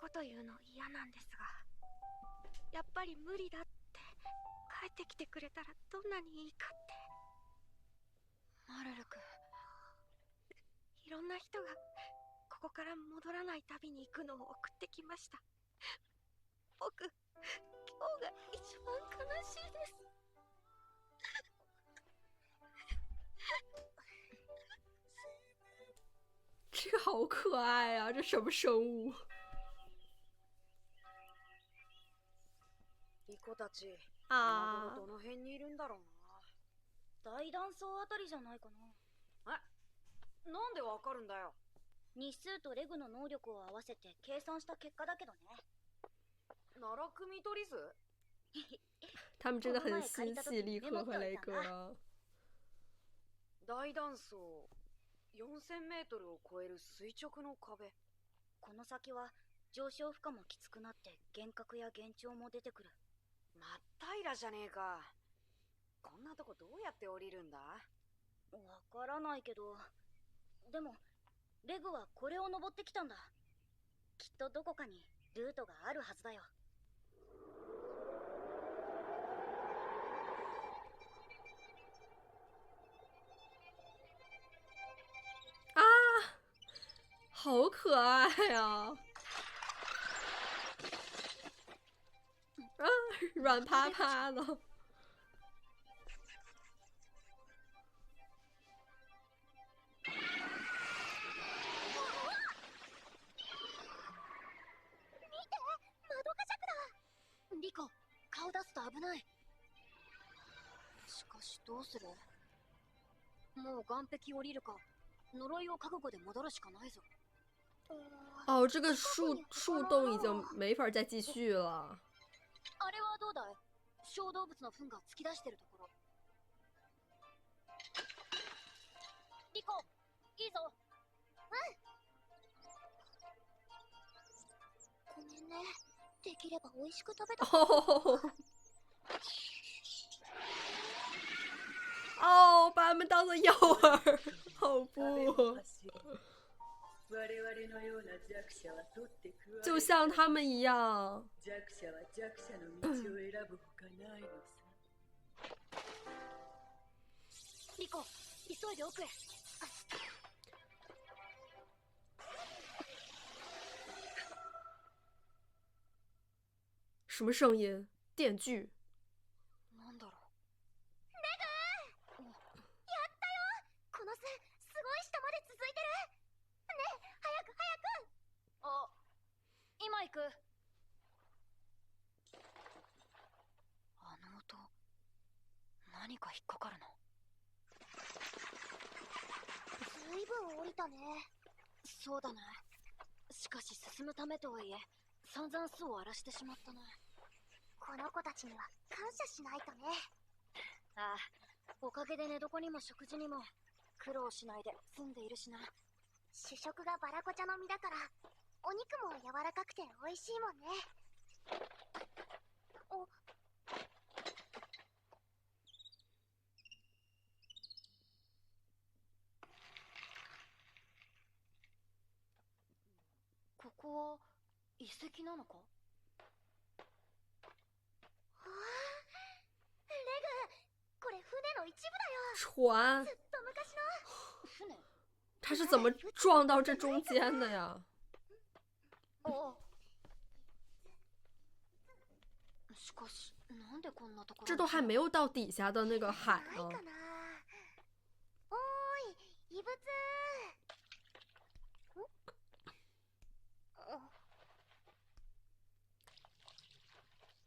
こと言うの嫌なんですが、やっぱり無理だって帰ってきてくれたらどんなにいいかって。マルル君、いろんな人がここから戻らない旅に行くのを送ってきました。僕、今日が一番悲しいです。这个好可爱啊！这什么生物？リコたち、あ今頃どの辺にいるんだろうな。大断層あたりじゃないかな。え、なんでわかるんだよ。日数とレグの能力を合わせて計算した結果だけどね。奈良組取り図？他们真的很心细，立刻和雷哥啊。大断層4000メートルを超える垂直の壁。この先は上昇負荷もきつくなって幻覚や幻聴も出てくる。真っ平らじゃねえか。こんなとこどうやって降りるんだ？わからないけど、でもレグはこれを登ってきたんだ。きっとどこかにルートがあるはずだよ。啊，好可爱呀！啊，软趴趴的。リコ、顔出すと危ない。しかしどうする？もう岸壁降りるか、呪いを覚悟で戻るしかないぞ。哦，这个树洞已经没法再继续了。あれはどうだい？小動物の糞が突き出してるところ。リコ、いいぞ。ごめんね。できれば美味しく食べた。哦，把他们当做诱饵，好不？就像他们一样。リコ、急いで奥へ。什么声音？电锯？なんだろう。レグ！やったよ！この巣、すごい下まで続いてる。ねえ、早く早く！あ、今行く。あの音、何か引っかかるな。ずいぶん降りたね。そうだね。しかし進むためとはいえ、散々巣を荒らしてしまったね。この子たちには感謝しないとね。ああ、おかげで寝床にも食事にも苦労しないで済んでいるしな。主食がバラコチャの実だから、お肉も柔らかくて美味しいもんね。お、ここは遺跡なのか？ああ、レグ、これ船の一部だよ。船？ずっと昔の船。他是怎么撞到这中间的呀？お、しかしなんでこんなところ？这都还没有到底下的那个海呢。ないかな。おーい、異物。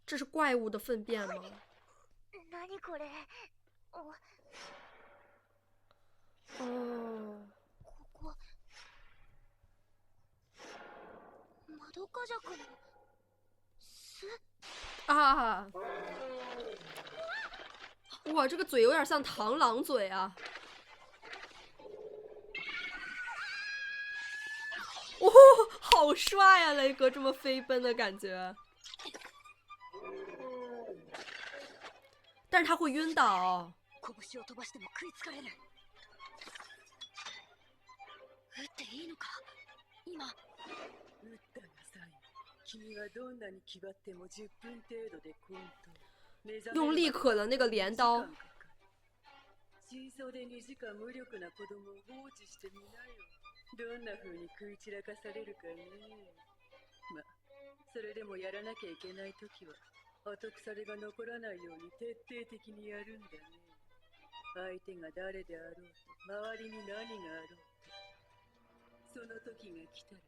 这是怪物的粪便吗？何これ？哦，ここ。マドカジャクの巣？啊！哇，这个嘴有点像螳螂嘴啊！哦，好帅啊，雷哥这么飞奔的感觉。但是他会晕倒。拳を飛ばしても食いつかれる。撃っていいのか？今。撃ったなさい。君はどんなに気張っても10分程度でコント用立可的那个镰刀。真相で2時間無力な子供を放置してみなよ。どんな風に食い散らかされるかね。ま、それでもやらなきゃいけないときは後腐れが残らないように徹底的にやるんだね。相手が誰であろうと周りに何があろうと、その時が来たら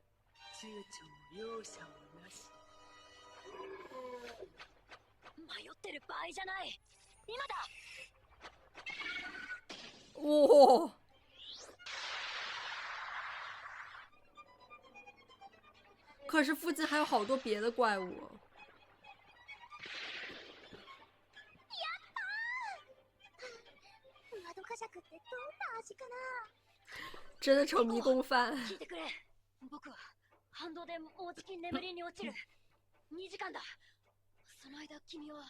躊躇も容赦もなし。迷ってる場合じゃない。今だ。哦，可是附近还有好多别的怪物。窓かしゃくってどんな味かな。真的成迷宫饭。聞いてくれ。僕は反動でもうじき眠りに落ちる。2時間だ。その間君は。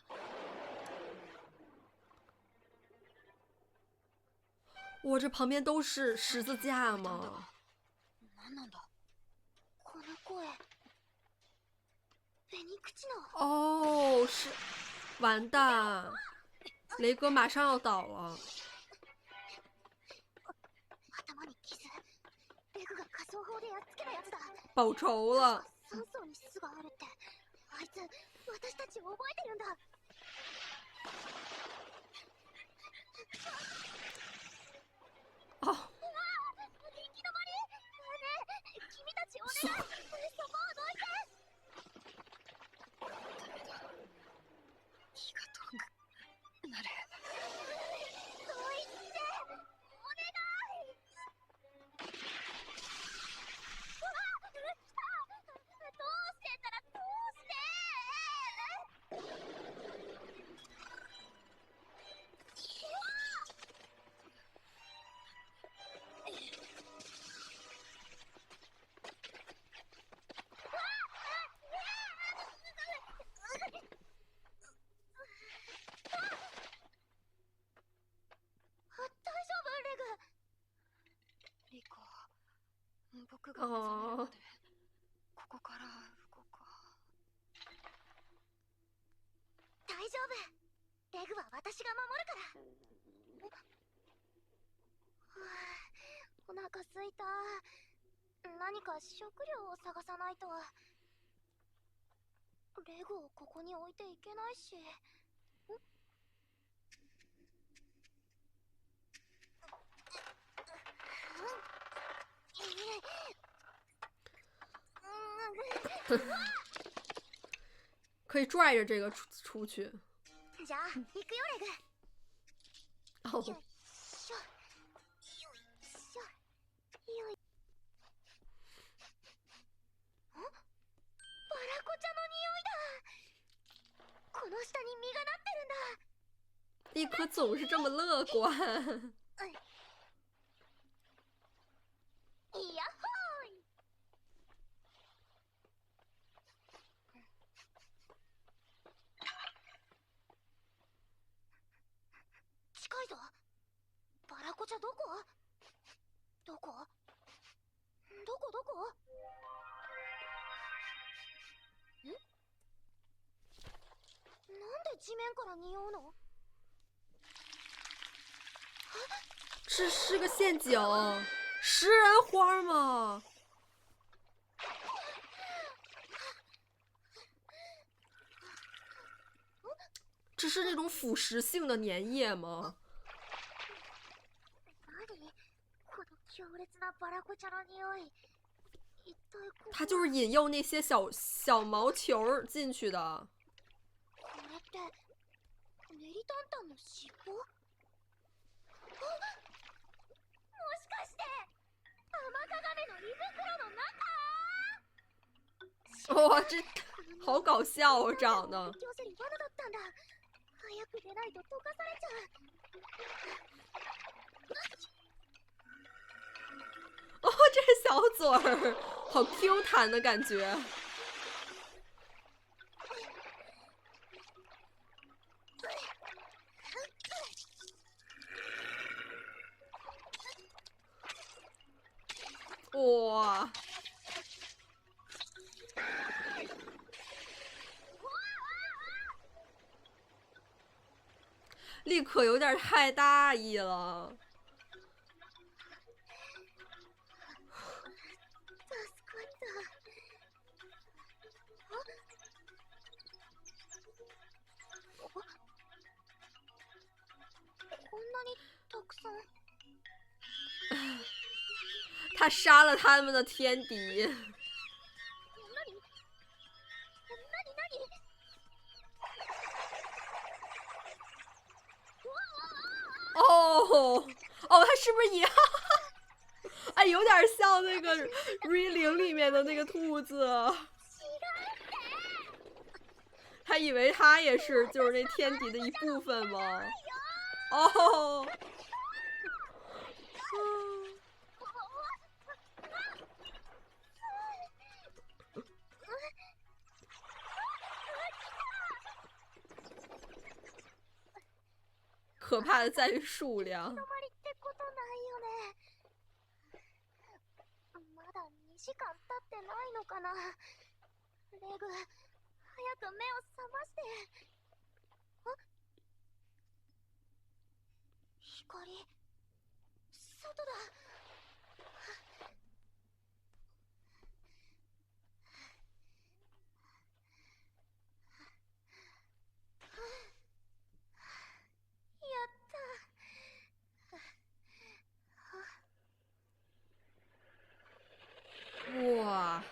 哇，这旁边都是十字架吗？何なんだこの声。フェニクチの。哦，是，完蛋，雷哥马上要倒了。頭に傷。レグが仮想法でやっつけたやつだ。报仇了。3層に巣があるって。あいつ私たちを覚えてるんだ。哦。行き止まり。ねえ、君たちお願い。そこをどいて。ダメだ。気が遠くなる。どいて。お願い。うわ、来た。どうしてたらどうして。大丈夫レグ。リコ、僕が目覚めるまでここから動こう。大丈夫。レグは私が守るから。お腹すいた。何か食料を探さないと。レグをここに置いていけないし。可以拽着这个出去。じゃあ行くよレグ。哦，よいしょ。よいしょ。よい。バラコ茶の匂いだ。この下に実がなってるんだ。立可总是这么乐观。いやっほーい。近いぞ。バラコ茶どこ？どこ？どこどこ？ん？なんで地面から匂うの？是个陷阱，食人花吗？这是那种腐蚀性的粘液吗？它就是引诱那些小毛球进去的。哇，这好搞笑哦，长得。哦，这小嘴儿好 Q 弹的感觉。哇！立可有点太大意了。こんなにたくさん。他杀了他们的天敌。哦哦，他是不是也？哎，有点像那个《Re0》里面的那个兔子。他以为他也是，就是那天敌的一部分吗？哦。可怕的在于数量。まだ2時間経ってないのかな。レグ、早く目を覚まして。あ、光、外だ。哇！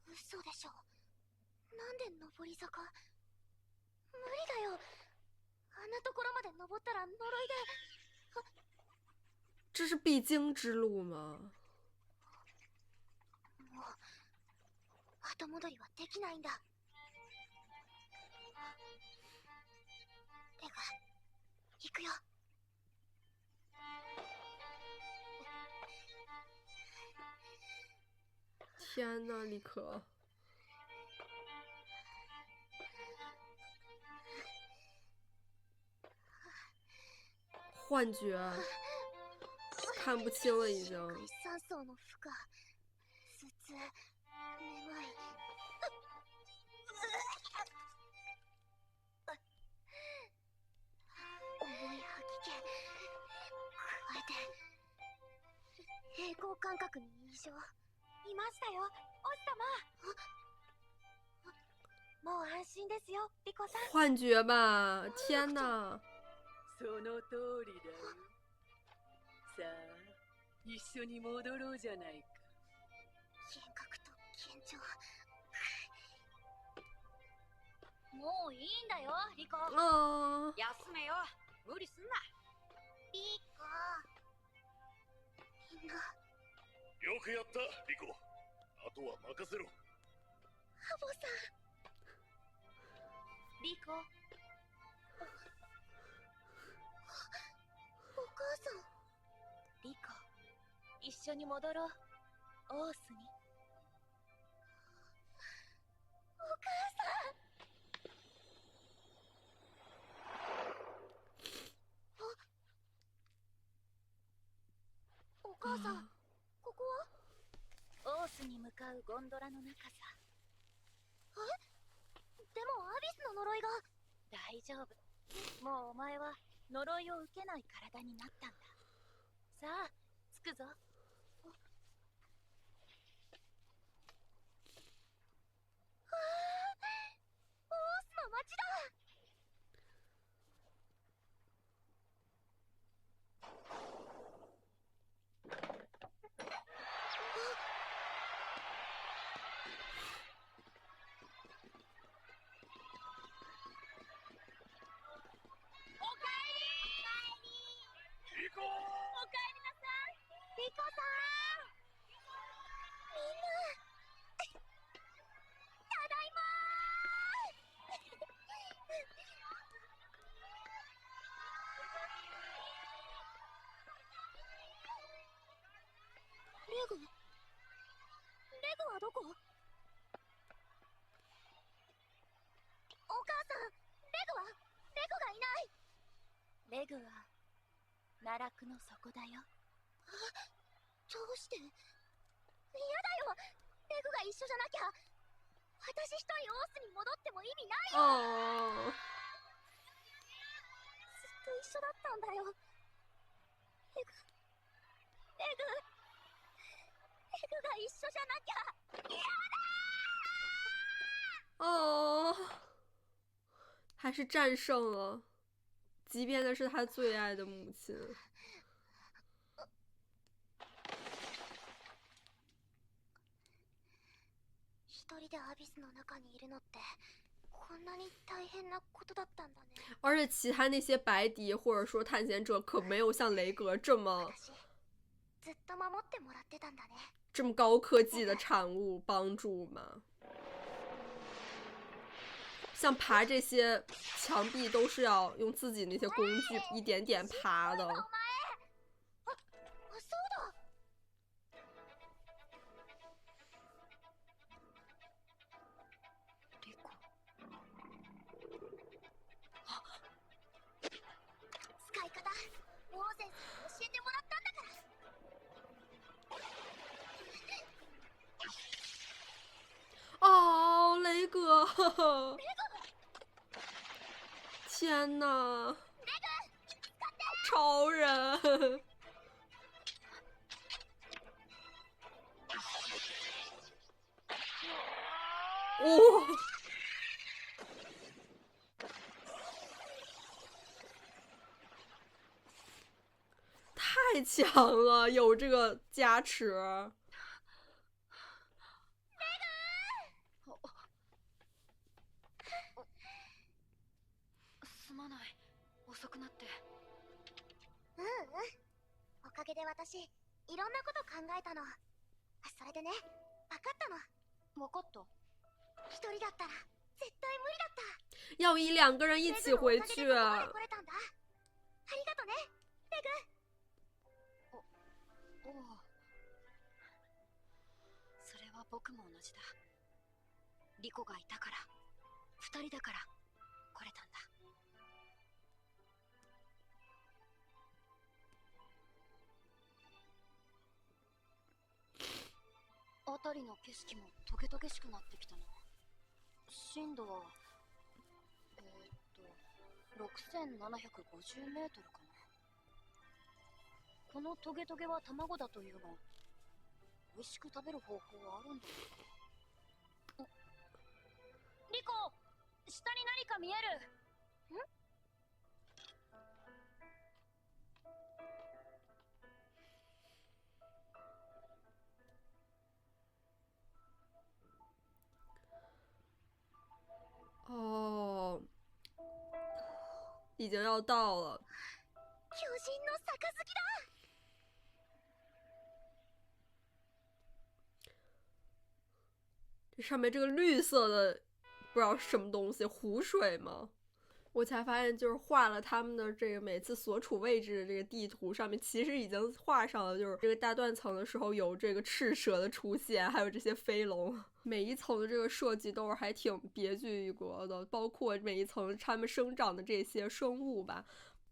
嘘でしょ。なんで上り坂？無理だよ。あんなところまで登ったら呪いで。这是必经之路吗？もう後戻りはできないんだ。レグ、行くよ。天呐，立可！幻觉，看不清了已经。酸素の負荷、頭痛、めまい。重い吐き気、加えて平衡感覚に異常。いましたよ、王様。もう安心ですよ、リコさん。幻觉吧！天哪！その通りだよ。さあ、一緒に戻ろうじゃないか。幻覚と幻聴。もういいんだよ、リコ。啊！休めよ。無理すんな。リコ。みんな。よくやったリコ。あとは任せろ。ハボさん。リコ。お母さん。リコ、一緒に戻ろう。オースに。お母さん。お母さん、ここは？オースに向かうゴンドラの中さ。え？でもアビスの呪いが。大丈夫。もうお前は呪いを受けない体になったんだ。さあ、着くぞ。オースの町だ。リコ。おかえりなさい、リコさん。みんな、ただいまー。レグはどこ？お母さん、レグがいない。レグは奈落の底だよ。どうして？嫌だよ、レグが一緒じゃなきゃ。私一人オースに戻っても意味ない。哦，ずっと一緒だったんだよ。レグが一緒じゃなきゃ。やだ哦，还是战胜了，即便那是他最爱的母亲。一人でアビスの中にいるのってこんなに大変なことだったんだね。而且其他那些白狄或者说探险者可没有像雷格这么私ずっと守ってもらってたんだね。这么高科技的产物帮助嘛。像爬这些墙壁都是要用自己那些工具一点点爬的。お前あ、そうだ。リコ。使い方オーゼンさんに教えてもらったんだから。哦，雷格，呵呵天哪，超人！哇、太强了，有这个加持。すまない、遅くなって。おかげで私いろんなこと考えたの。それでね、分かったの。分かった？一人だったら絶対無理だった。要一两个人一起回去。レグのおかげでここまで来れたんだ。ありがとね、レグ。おう。それは僕も同じだ。リコがいたから、二人だから来れたんだ。辺りの景色もトゲトゲしくなってきたな。深度は6750メートルかな。このトゲトゲは卵だというが、美味しく食べる方法はあるんだ。リコ、下に何か見える？ん？哦，已经要到了。巨人の杯だ。这上面这个绿色的不知道什么东西，湖水吗？我才发现，就是画了他们的这个每次所处位置的这个地图上面，其实已经画上了，就是这个大断层的时候有这个赤蛇的出现，还有这些飞龙。每一层的这个设计都是还挺别具一格的，包括每一层它们生长的这些生物吧。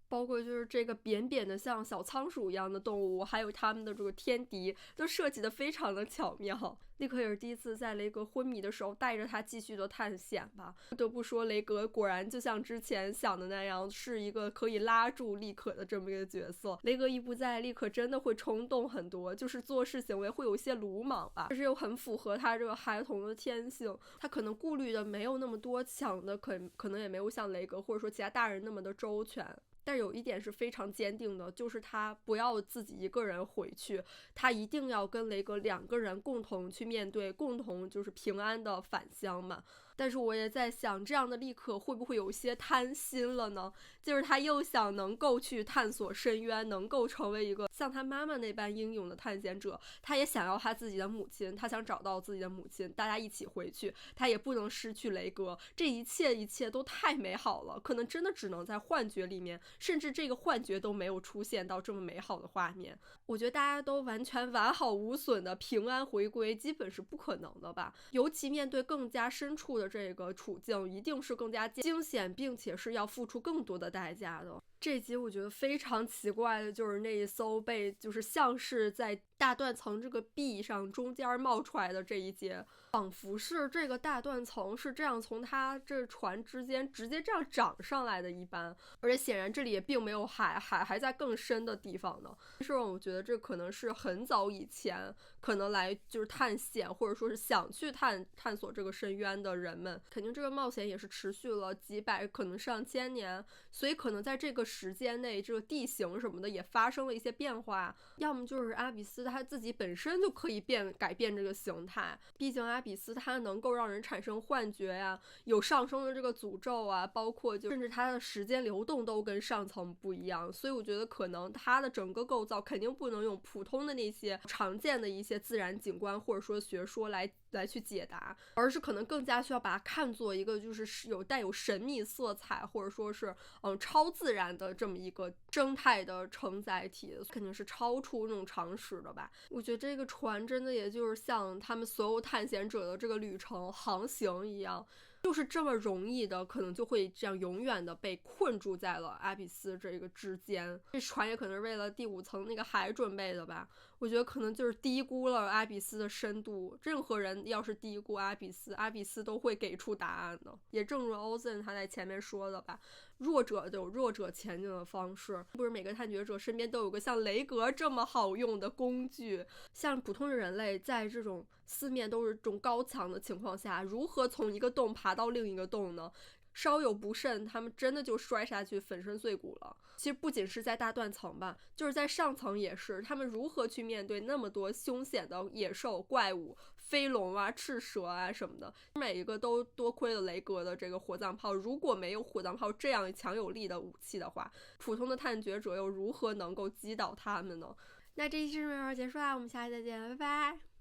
包括就是这个扁扁的像小仓鼠一样的动物，还有他们的这个天敌，都设计的非常的巧妙。利克也是第一次在雷格昏迷的时候带着他继续的探险吧。不得不说，雷格果然就像之前想的那样，是一个可以拉住利可的这么一个角色。雷格一不在，利可真的会冲动很多，就是做事行为会有一些鲁莽吧，但是又很符合他这个孩童的天性。他可能顾虑的没有那么多，想的可能也没有像雷格或者说其他大人那么的周全。但有一点是非常坚定的，就是他不要自己一个人回去，他一定要跟雷格两个人共同去面对，共同就是平安的返乡嘛。但是我也在想，这样的利可会不会有些贪心了呢？就是他又想能够去探索深渊，能够成为一个像他妈妈那般英勇的探险者，他也想要他自己的母亲，他想找到自己的母亲，大家一起回去，他也不能失去雷格。这一切都太美好了，可能真的只能在幻觉里面，甚至这个幻觉都没有出现到这么美好的画面。我觉得大家都完全完好无损的平安回归基本是不可能的吧，尤其面对更加深处的这个处境，一定是更加惊险，并且是要付出更多的代价的。这集我觉得非常奇怪的就是那一艘被就是像是在大断层这个壁上中间冒出来的这一节，仿佛是这个大断层是这样从它这船之间直接这样涨上来的一般，而且显然这里也并没有海，海还在更深的地方呢。是我觉得这可能是很早以前可能来就是探险或者说是想去探索这个深渊的人们，肯定这个冒险也是持续了几百可能上千年，所以可能在这个时间内这个地形什么的也发生了一些变化，要么就是阿比斯他自己本身就可以改变这个形态，毕竟阿比斯他能够让人产生幻觉呀，有上升的这个诅咒啊，包括甚至它的时间流动都跟上层不一样，所以我觉得可能它的整个构造肯定不能用普通的那些常见的一些自然景观或者说学说来去解答，而是可能更加需要把它看作一个就是带有神秘色彩或者说是超自然的这么一个生态的承载体，肯定是超出那种常识的吧。我觉得这个船真的也就是像他们所有探险者的这个旅程航行一样，就是这么容易的可能就会这样永远的被困住在了阿比斯这个之间。这船也可能是为了第5层那个海准备的吧，我觉得可能就是低估了阿比斯的深度，任何人要是低估阿比斯，阿比斯都会给出答案的。也正如欧森他在前面说的吧，弱者有弱者前进的方式，不是每个探掘者身边都有个像雷格这么好用的工具。像普通的人类在这种四面都是这种高墙的情况下，如何从一个洞爬到另一个洞呢？稍有不慎，他们真的就摔下去粉身碎骨了。其实不仅是在大断层吧，就是在上层也是，他们如何去面对那么多凶险的野兽怪物，飞龙啊、赤蛇啊什么的，每一个都多亏了雷格的这个火葬炮。如果没有火葬炮这样强有力的武器的话，普通的探掘者又如何能够击倒他们呢？那这一期视频就结束啦，我们下期再见，拜拜。